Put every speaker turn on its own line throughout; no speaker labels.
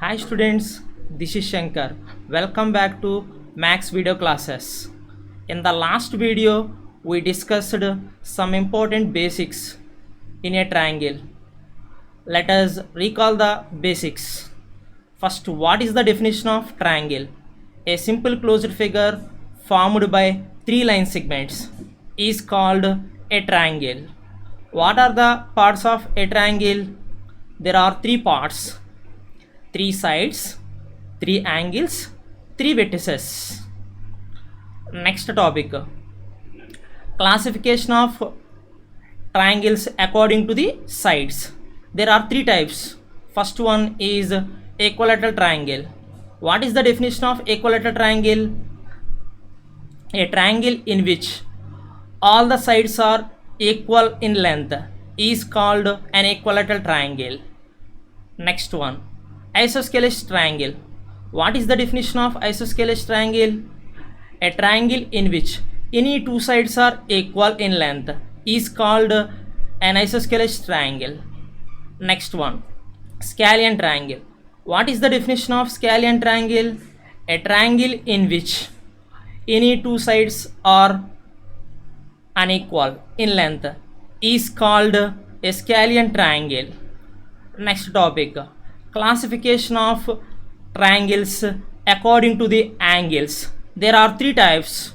Hi students, this is Shankar. Welcome back to Max video classes. In the last video, we discussed some important basics in a triangle. Let us recall the basics. First, what is the definition of triangle? A simple closed figure formed by three line segments is called a triangle. What are the parts of a triangle? There are three parts: three sides, three angles, three vertices. Next topic: classification of triangles according to the sides. There are three types. First one is equilateral triangle. What is the definition of equilateral triangle? A triangle in which all the sides are equal in length is called an equilateral triangle. Next one, isosceles triangle. What is the definition of isosceles triangle? A triangle in which any two sides are equal in length is called an isosceles triangle. Next one, scalene triangle. What is the definition of scalene triangle? A triangle in which any two sides are unequal in length is called a scalene triangle. Next topic, classification of triangles according to the angles. There are three types.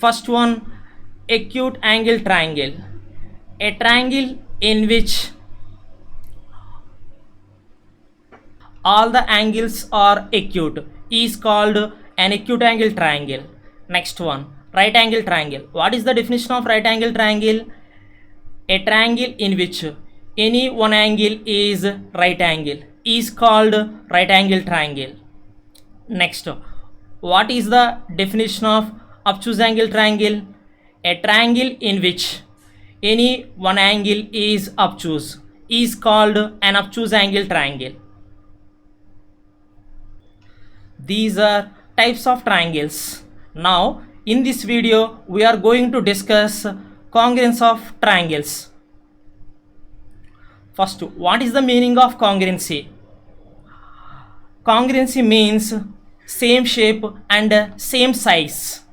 First one, acute angle triangle. A triangle in which all the angles are acute is called an acute angle triangle. Next one, right angle triangle. What is the definition of right angle triangle? A triangle in which any one angle is right angle is called right angle triangle. Next, what is the definition of obtuse angle triangle? A triangle in which any one angle is obtuse is called an obtuse angle triangle. These are types of triangles. Now in this video we are going to discuss congruence of triangles. First, what is the meaning of congruency? Congruency means same shape and same size.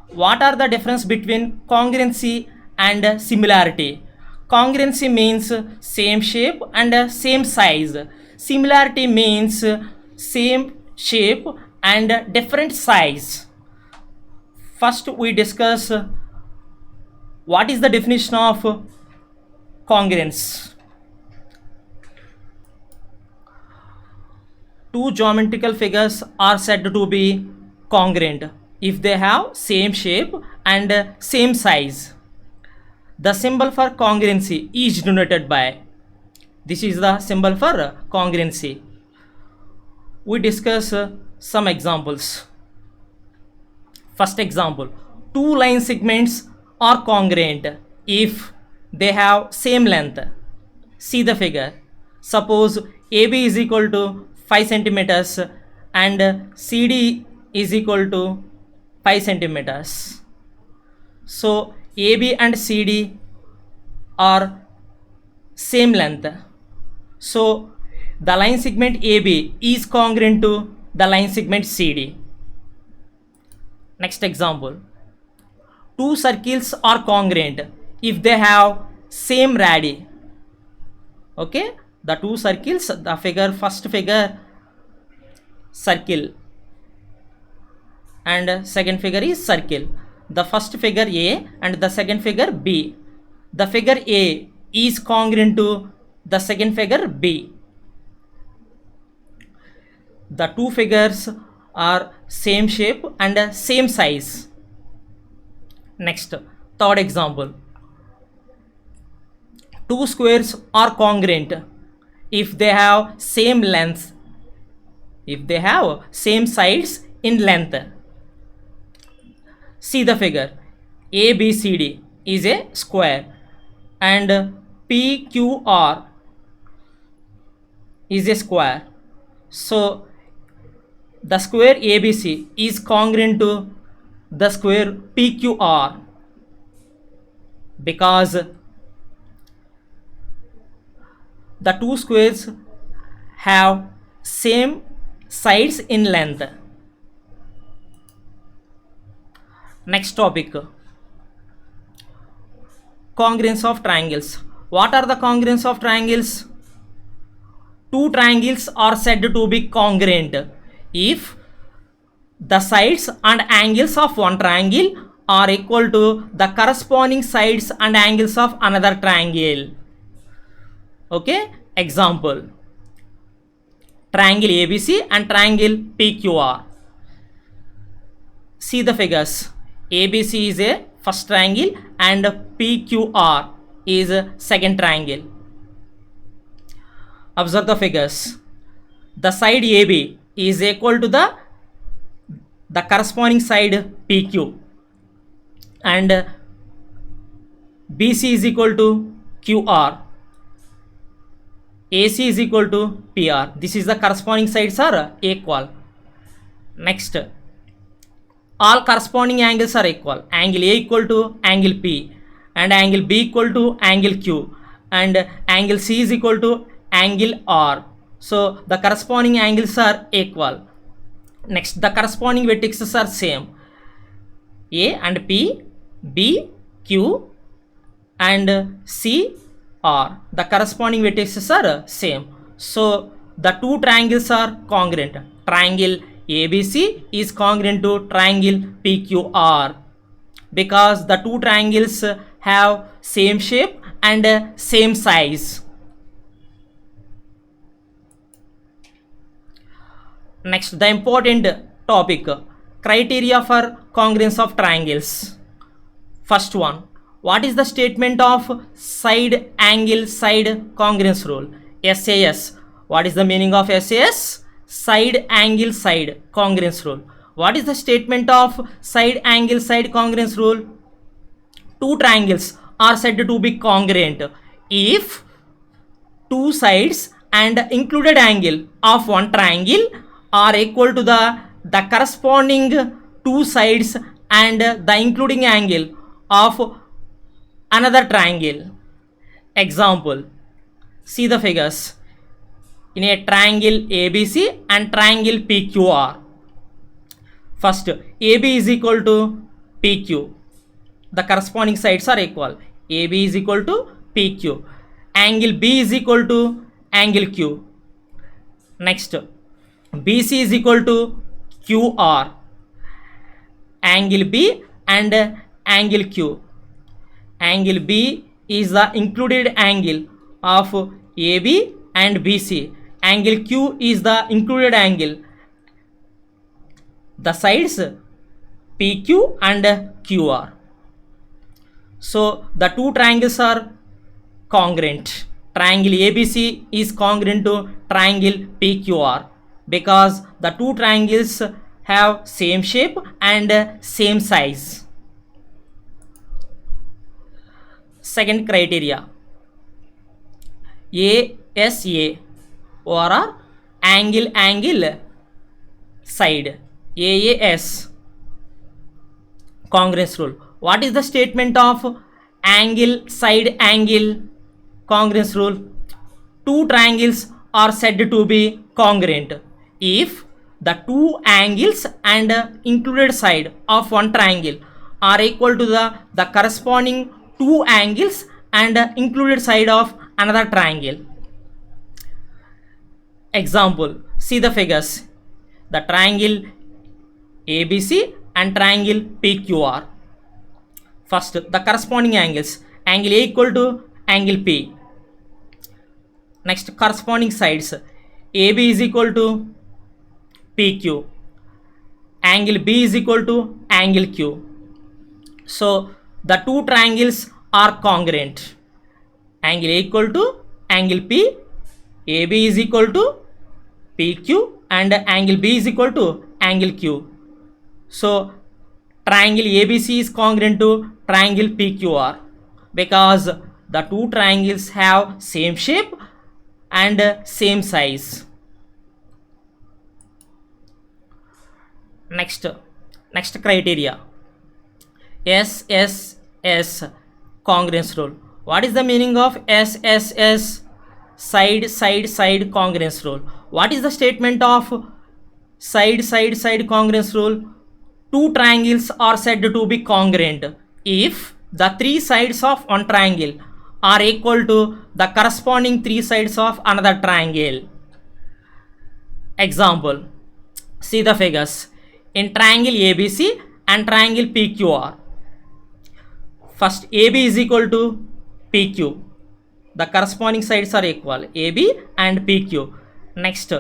What are the difference between congruency and similarity? Congruency means same shape and same size. Similarity means same shape and different size. First we discuss what is the definition of congruence. Two geometrical figures are said to be congruent if they have same shape and same size. The symbol for congruency is denoted by, this is the symbol for congruency. We discuss some examples. First example, two line segments are congruent if they have same length. See the figure. Suppose AB is equal to 5 centimeters and CD is equal to 5 centimeters. So AB and CD are same length. So the line segment AB is congruent to the line segment CD. Next example, two circles are congruent if they have same radii. Okay, the two circles, the figure, first figure circle and second figure is circle. The first figure A and the second figure B. The figure A is congruent to the second figure B. The two figures are same shape and same size. Next, third example, two squares are congruent if they have same length, if they have same sides in length. See the figure, ABCD is a square and PQR is a square. So the square ABC is congruent to the square PQR because the two squares have same sides in length. Next topic, congruence of triangles. What are the congruence of triangles? Two triangles are said to be congruent if the sides and angles of one triangle are equal to the corresponding sides and angles of another triangle. Okay, example, triangle ABC and triangle PQR. See the figures. ABC is a first triangle and PQR is a second triangle. Observe the figures. The side AB is equal to the corresponding side PQ, and BC is equal to QR, AC is equal to PR. This is the corresponding sides are equal. Next, all corresponding angles are equal. Angle A equal to angle P, and angle B equal to angle Q, and angle C is equal to angle R. So the corresponding angles are equal. Next, the corresponding vertices are same. A and P, B, Q, and C, R. The corresponding vertices are same. So the two triangles are congruent. Triangle ABC is congruent to triangle PQR because the two triangles have same shape and same size. Next, the important topic, criteria for congruence of triangles. First one, what is the statement of side angle side congruence rule? SAS. What is the meaning of SAS? Side angle side congruence rule. What is the statement of side angle side congruence rule? Two triangles are said to be congruent if two sides and included angle of one triangle are equal to the corresponding two sides and the including angle of another triangle. Example, see the figures. In a triangle ABC and triangle PQR, first AB is equal to PQ, the corresponding sides are equal. AB is equal to PQ. Angle B is equal to angle Q. Next, BC is equal to QR. Angle B and angle Q. Angle B is the included angle of AB and BC. Angle Q is the included angle. The sides PQ and QR. So the two triangles are congruent. Triangle ABC is congruent to triangle PQR because the two triangles have same shape and same size. Second criteria, ASA or angle angle side, AAS congruence rule. What is the statement of angle side angle congruence rule? Two triangles are said to be congruent if the two angles and included side of one triangle are equal to the corresponding two angles and included side of another triangle. Example, see the figures. The triangle ABC and triangle PQR. First, the corresponding angles. Angle A equal to angle P. Next, corresponding sides. AB is equal to PQ. Angle B is equal to angle Q. So the two triangles are congruent. Angle A equal to angle P, AB is equal to PQ, and angle B is equal to angle Q. So triangle ABC is congruent to triangle PQR because the two triangles have same shape and same size. Next criteria, SSS congruence rule. What is the meaning of SSS? Side congruence rule. What is the statement of side congruence rule? Two triangles are said to be congruent if the three sides of one triangle are equal to the corresponding three sides of another triangle. Example, see the figures. In triangle ABC and triangle PQR, first AB is equal to PQ, the corresponding sides are equal, AB and PQ. Next,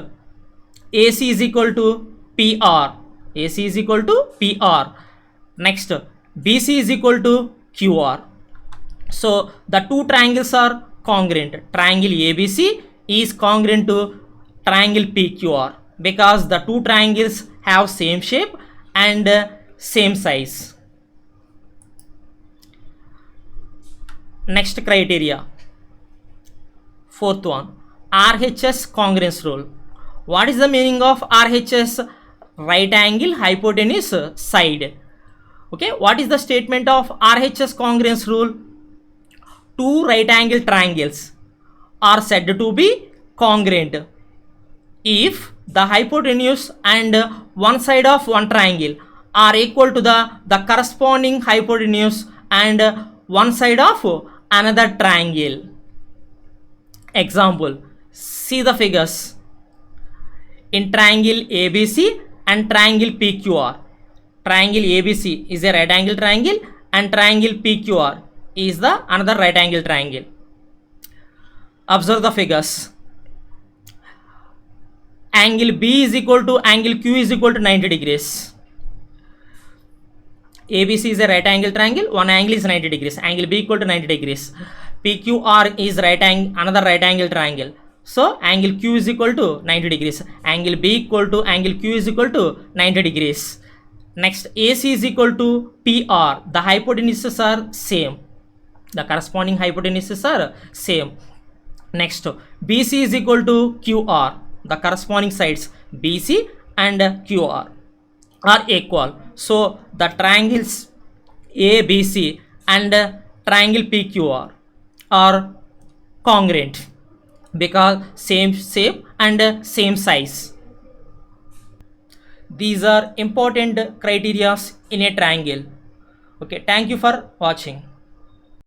AC is equal to PR, AC is equal to PR. Next, BC is equal to QR. So the two triangles are congruent. Triangle ABC is congruent to triangle PQR because the two triangles have same shape and same size. Next criteria, fourth one, RHS congruence rule. What is the meaning of RHS? Right angle hypotenuse side. Okay, what is the statement of RHS congruence rule? Two right angle triangles are said to be congruent if the hypotenuse and one side of one triangle are equal to the corresponding hypotenuse and one side of another triangle. Example, see the figures. In triangle ABC and triangle PQR, triangle ABC is a right angle triangle and triangle PQR is the another right angle triangle. Observe the figures. Angle B is equal to angle Q is equal to 90 degrees. ABC is a right angle triangle, one angle is 90 degrees, angle B equal to 90 degrees. PQR is another right angle triangle. So angle Q is equal to 90 degrees, angle B equal to angle Q is equal to 90 degrees. Next, AC is equal to PR, the hypotenuses are same, the corresponding hypotenuses are same. Next, BC is equal to QR, the corresponding sides BC and QR are equal. So the triangles ABC and triangle PQR are congruent because same shape and same size. These are important criteria in a triangle. Okay, thank you for watching.